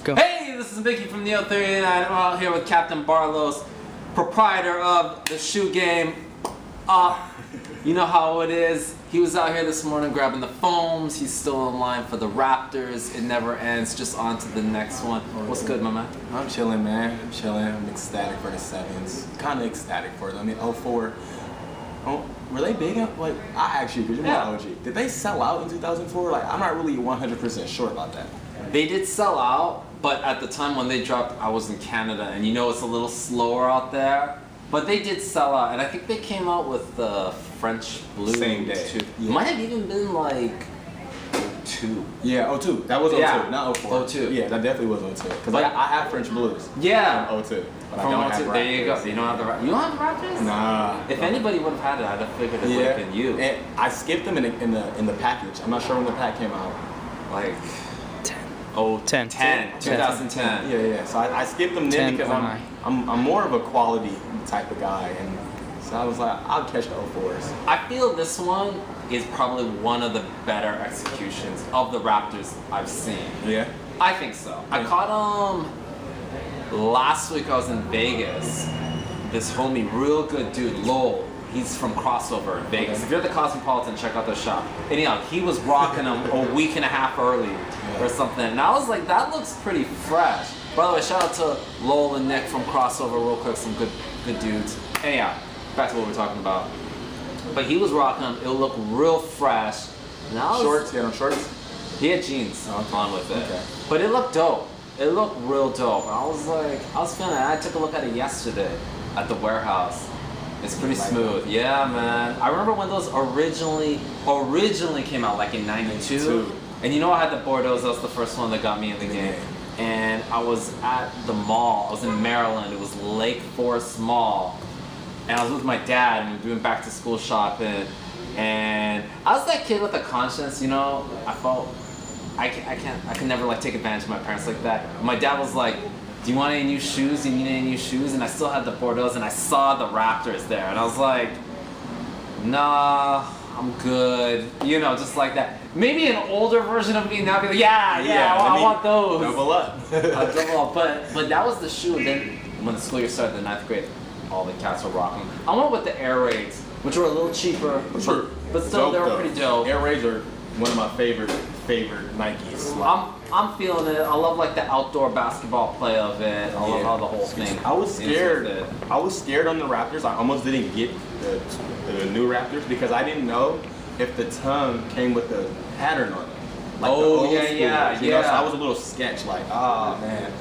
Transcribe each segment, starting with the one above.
Go. Hey, this is Mickey from Neo 39. I'm out here with Captain Barlos, proprietor of the shoe game. You know how it is. He was out here this morning grabbing the foams. He's still in line for the Raptors. It never ends. Just on to the next one. What's good, my man? I'm chilling, man. I'm chilling. I'm ecstatic for the sevens. Kind of ecstatic for them. I mean, 04. Oh, were they big? Like, I actually, because you're my OG. Did they sell out in 2004? Like, I'm not really 100% sure about that. They did sell out, but at the time when they dropped, I was in Canada, and you know it's a little slower out there. But they did sell out, and I think they came out with the French Blue Same day. too. Yeah. Might have even been like 02. Yeah, 02. That was 02, not 04. 02. Yeah, that definitely was 02. Because I have French Blues. Yeah. From 02. But From I don't 02. have There you go. Raptors. You don't have the You don't have the Raptors? Nah. If anybody would have had it, I'd have figured it would have been you. And I skipped them in the package. I'm not sure when the pack came out. Like 10. Oh, 10. 2010. Yeah. So I skipped them then 10, because 09. I'm more of a quality type of guy, and so I was like, I'll catch the 04s. I feel this one is probably one of the better executions of the Raptors I've seen. Yeah. I think so. I caught last week. I was in Vegas. This homie, real good dude, Lowell. He's from Crossover in Vegas. If you're at the Cosmopolitan, check out their shop. Anyhow, he was rocking them a week and a half early or something. And I was like, that looks pretty fresh. By the way, shout out to Lowell and Nick from Crossover real quick, some good dudes. Anyhow, back to what we're talking about. But he was rocking them. It looked real fresh. And I was, Shorts, yeah, no shorts. he had jeans on with it. Okay. But it looked dope. It looked real dope. I was feeling it. I took a look at it yesterday at the warehouse. It's pretty smooth. Yeah, man. I remember when those originally came out, like in 92. And you know I had the Bordeaux. That was the first one that got me in the game. And I was at the mall. I was in Maryland. It was Lake Forest Mall. And I was with my dad and we were doing back to school shopping. And I was that kid with a conscience, you know. I felt I can never like take advantage of my parents like that. My dad was like, do you want any new shoes? Do you need any new shoes? And I still had the Bordeaux and I saw the Raptors there. And I was like, nah, I'm good. You know, just like that. Maybe an older version of me now be like, I want those. Double up. Double up. But that was the shoe. And then when the school year started, the 9th grade, all the cats were rocking. I went with the Air Raids, which were a little cheaper, but still they were pretty dope. Air Raids are one of my favorite Nikes. I'm feeling it. I love like the outdoor basketball play of it. I love how the whole thing. I was scared. is with it. I was scared on the Raptors. I almost didn't get the new Raptors because I didn't know if the tongue came with the pattern on it. Like the old school ones, you know? So I was a little sketch, like, oh man.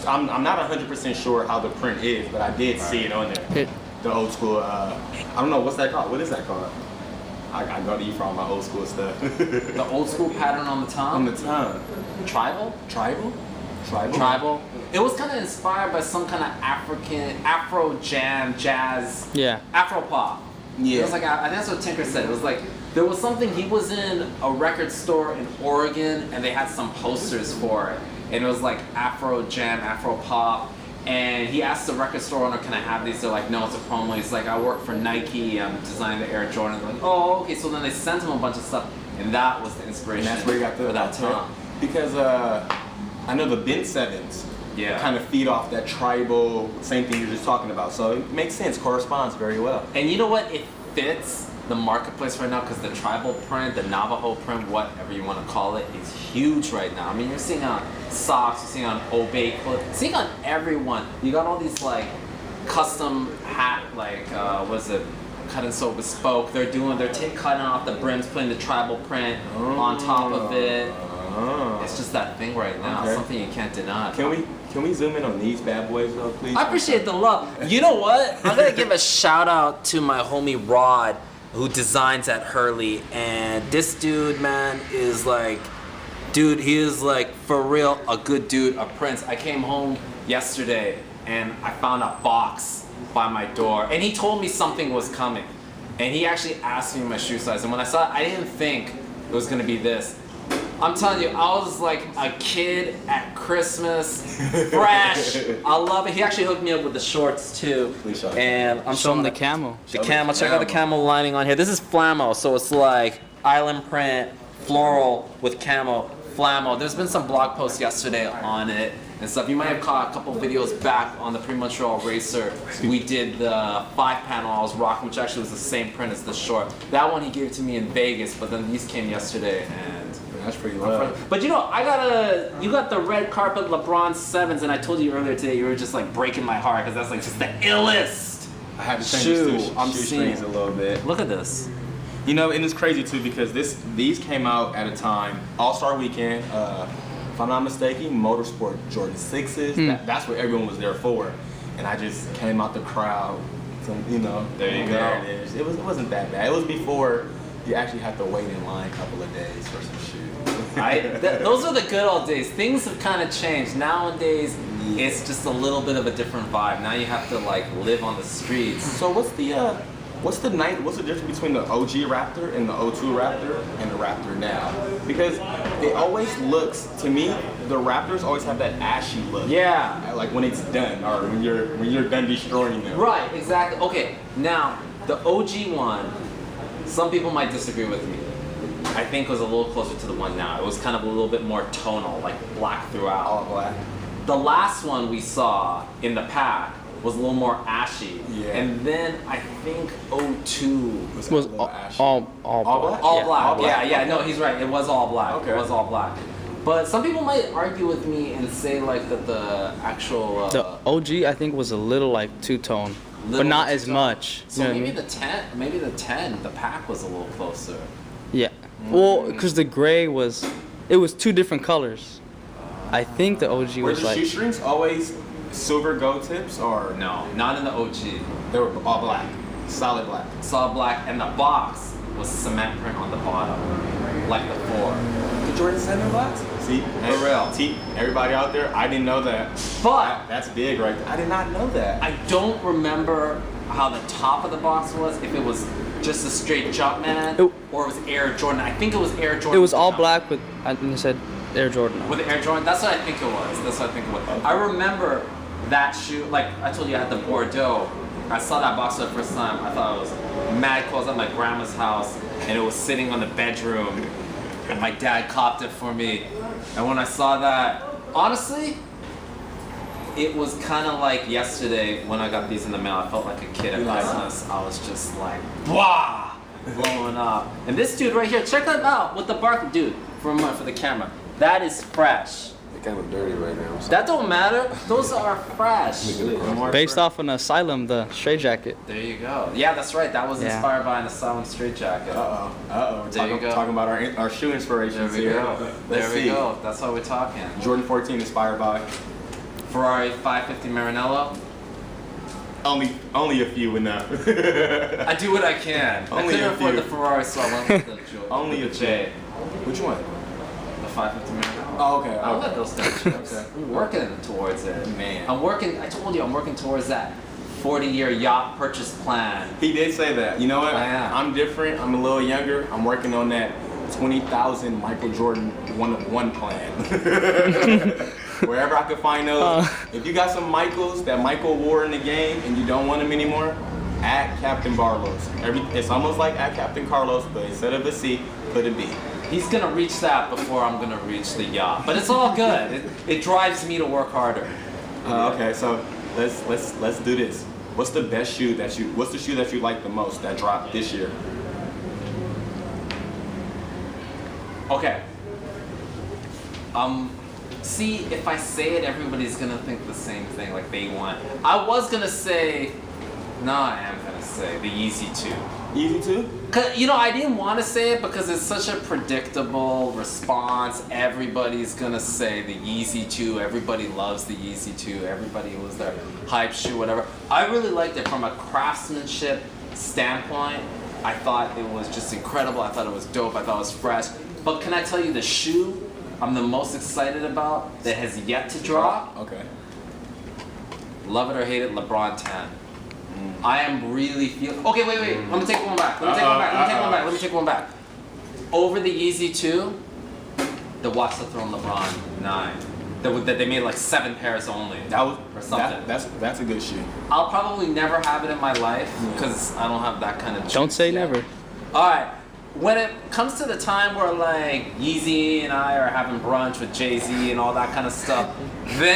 I'm not 100% sure how the print is, but I did see it on there. The old school. I don't know what's that called. What is that called? I go to you for all my old school stuff. The old school pattern on the tongue? On the tongue. Tribal? Tribal. It was kind of inspired by some kind of Afro jam, jazz, Afro pop. Yeah. It was like, I think that's what Tinker said. It was like, there was something, he was in a record store in Oregon and they had some posters for it. And it was like Afro jam, Afro pop. And he asked the record store owner, can I have these? They're like, no, it's a promo. He's like, I work for Nike, I'm designing the Air Jordan. They're like, oh, okay. So then they sent him a bunch of stuff. And that was the inspiration. And that's where you got for that tongue. Because I know the Ben 7s kind of feed off that tribal, same thing you're just talking about. So it makes sense, corresponds very well. And you know what? It fits the marketplace right now because the tribal print, the Navajo print, whatever you want to call it, is huge right now. I mean, you're seeing on socks, you're seeing on Obey clothes, seeing on everyone. You got all these like custom hat, like cut and sew bespoke. They're cutting off the brims, putting the tribal print on top of it. It's just that thing right now. Okay. Something you can't deny. Can we zoom in on these bad boys though, please? I appreciate the love. You know what? I'm gonna give a shout out to my homie Rod, who designs at Hurley, and this dude, man, is like, he is like for real a good dude, a prince. I came home yesterday and I found a box by my door, and he told me something was coming, and he actually asked me my shoe size, and when I saw it, I didn't think it was gonna be this. I'm telling you, I was like a kid at Christmas, fresh. I love it. He actually hooked me up with the shorts too. And I'm showing the camo. The camo. Check out the camo lining on here. This is Flamo, so it's like island print, floral with camo. Flamo. There's been some blog posts yesterday on it and stuff. You might have caught a couple videos back on the Pre-Montreal Racer. We did the 5-panel I was rocking, which actually was the same print as the short. That one he gave to me in Vegas, but then these came yesterday and That's pretty low. but you know, you got the red carpet LeBron 7s, and I told you earlier today you were just like breaking my heart because that's like just the illest. I had to change Shoe. the I'm shoestrings seeing. a little bit. Look at this. You know, and it's crazy too because these came out at a time, All-Star Weekend, if I'm not mistaken, Motorsport Jordan 6s. That's what everyone was there for. And I just came out the crowd. So, you know, There you there go. it is. It wasn't that bad. It was before you actually had to wait in line a couple of days for some shoes. Those are the good old days. Things have kind of changed. Nowadays, it's just a little bit of a different vibe. Now you have to like live on the streets. So what's the difference between the OG Raptor and the O2 Raptor and the Raptor now? Because it always looks, to me, the Raptors always have that ashy look. Yeah. Like when it's done or when you're done destroying them. Right, exactly. Okay, now the OG one, some people might disagree with me. I think was a little closer to the one now. It was kind of a little bit more tonal, like black throughout. All black. The last one we saw in the pack was a little more ashy. Yeah. And then I think O2 was a little ashy. all black? all yeah. black. All black. Yeah, no, he's right. It was all black. Okay. It was all black. But some people might argue with me and say like that the actual The OG I think was a little like two-tone, but Little not as two-tone. much. So You know what I maybe mean? the 10, the pack was a little closer. Yeah. Well, because the gray was two different colors. I think the OG Were was the like shoestrings always silver gold tips or No, not in the OG. they were all black, solid black? Solid black, and the box was cement print on the bottom, like the 4. The Jordan 7 blacks? See, For real. Everybody out there, I didn't know that. But That's big right there. I did not know that. I don't remember how the top of the box was, if it was just a straight Jumpman It- or it was Air Jordan. I think it was Air Jordan. it was with all Jumpman. black with I think it said Air Jordan. With the Air Jordan, that's what I think it was. I remember that shoe, like I told you I had the Bordeaux. I saw that box for the first time. I thought it was mad cool. I was at my grandma's house and it was sitting on the bedroom and my dad copped it for me. And when I saw that, honestly, it was kind of like yesterday when I got these in the mail. I felt like a kid at Christmas. I was just like, wow, blowing up. And this dude right here, check that out with the bark, dude, for the camera. That is fresh. They're kind of dirty right now. So That don't matter. Those are fresh. Based off an Asylum, the straight jacket. There you go. Yeah, that's right. That was Yeah. inspired by an Asylum straight jacket. Uh-oh. There you go. Talking about our shoe There inspirations we here. go. Let's There we see. go. That's why we're talking. Jordan 14 inspired by Ferrari 550 Maranello. only a few enough. I do what I can. I Only couldn't a afford few. the Ferrari, so I went with the Jordan. Only a the few. J. Which one? The 550 Maranello. Oh, okay. I let those kind of chips. Okay. I'm working towards it. Man. I told you, I'm working towards that 40-year yacht purchase plan. He did say that. You know what? I am. I'm different. I'm a little younger. I'm working on that 20,000 Michael Jordan 1-of-1 plan. Wherever I could find those. If you got some Michaels that Michael wore in the game and you don't want them anymore, at Captain Barlow's. It's almost like at Captain Carlos, but instead of a C, put a B. He's gonna reach that before I'm gonna reach the yacht, but it's all good. It drives me to work harder. Okay, so let's do this. What's the shoe that you like the most that dropped this year? Okay. See, if I say it, everybody's gonna think the same thing, like they want. I was gonna say, no, I am gonna say the Yeezy 2. Easy too? Cause, you know, I didn't want to say it because it's such a predictable response. Everybody's gonna say the Yeezy 2. Everybody loves the Yeezy 2. Everybody was their hype shoe, whatever. I really liked it from a craftsmanship standpoint. I thought it was just incredible. I thought it was dope. I thought it was fresh. But can I tell you the shoe I'm the most excited about that has yet to drop? Okay. Love it or hate it, LeBron 10. I am really feeling. Okay, wait. Let me take one back. Let me take one back. Over the Yeezy 2, the Watch the Throne LeBron 9. That they made like 7 pairs only. Or something. That's a good shoe. I'll probably never have it in my life because I don't have that kind of. Don't juice say yet. never. All right, when it comes to the time where like Yeezy and I are having brunch with Jay-Z and all that kind of stuff, then